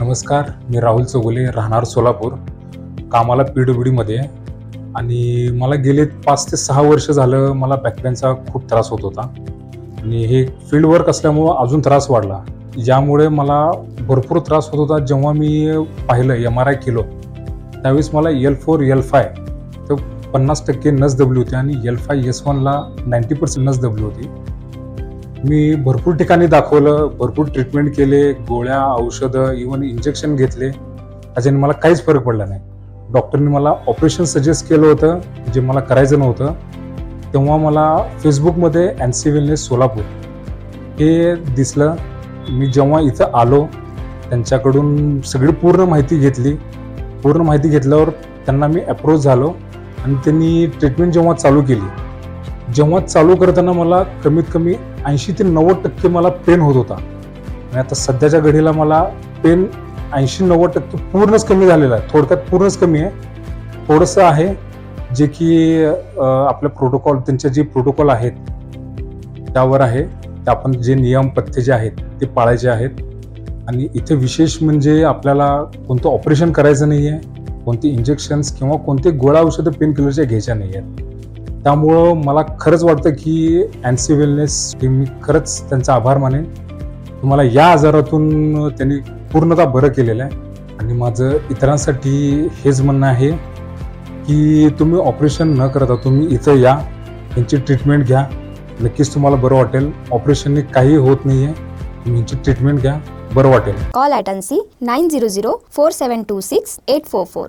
नमस्कार, मी राहुल चौगुले, राहणार सोलापूर. कामाला PWDमध्ये आहे आणि मला गेले 5 ते 6 वर्ष झालं मला बॅकपेनचा खूप त्रास होत होता आणि हे फील्ड वर्क असल्यामुळं अजून त्रास वाढला. यामुळे मला भरपूर त्रास होत होता. जेव्हा मी पाहिलं MRI केलं त्यावेळेस मला L4 L5 तर 50% नस दबली होती आणि L5 S1ला 90% नस दबली होती. मी भरपूर ठिकाणी दाखवलं, भरपूर ट्रीटमेंट केले, गोळ्या, औषधं, इव्हन इंजेक्शन घेतले. त्याच्याने मला काहीच फरक पडला नाही. डॉक्टरने मला ऑपरेशन सजेस्ट केलं होतं, जे मला करायचं नव्हतं. तेव्हा मला फेसबुकमध्ये NC वेलनेस सोलापूर हे दिसलं. मी जेव्हा इथं आलो त्यांच्याकडून सगळी पूर्ण माहिती घेतली. पूर्ण माहिती घेतल्यावर त्यांना मी अप्रोच झालो आणि त्यांनी ट्रीटमेंट जेव्हा चालू केली, जेव्हा चालू करताना मला कमीत कमी 80 ते 90% मला पेन होत होता आणि आता सध्याच्या घडीला मला पेन 80-90% पूर्णच कमी झालेला आहे. थोडक्यात पूर्णच कमी आहे. थोडंसं आहे जे की आपल्या प्रोटोकॉल, त्यांचे जे प्रोटोकॉल आहेत त्यावर आहे. ते आपण जे नियम पथ्य जे आहेत ते पाळायचे आहेत. आणि इथे विशेष म्हणजे आपल्याला कोणतं ऑपरेशन करायचं नाही आहे, कोणते इंजेक्शन्स किंवा कोणते गोळ्या औषधं पेन किलरच्या घ्यायच्या नाही आहेत. त्यामुळं मला खरंच वाटतं की NC वेलनेस हे मी खरंच त्यांचा आभार मानेन. तुम्हाला या आजारातून त्यांनी पूर्णतः बरं केलेलं आहे. आणि माझं इतरांसाठी हेच म्हणणं आहे की तुम्ही ऑपरेशन न करता तुम्ही इथं या, यांची ट्रीटमेंट घ्या. नक्कीच तुम्हाला बरं वाटेल. ऑपरेशनने काही होत नाही आहे. तुम्ही यांची ट्रीटमेंट घ्या, बरं वाटेल. Call at NC 900 4726 844.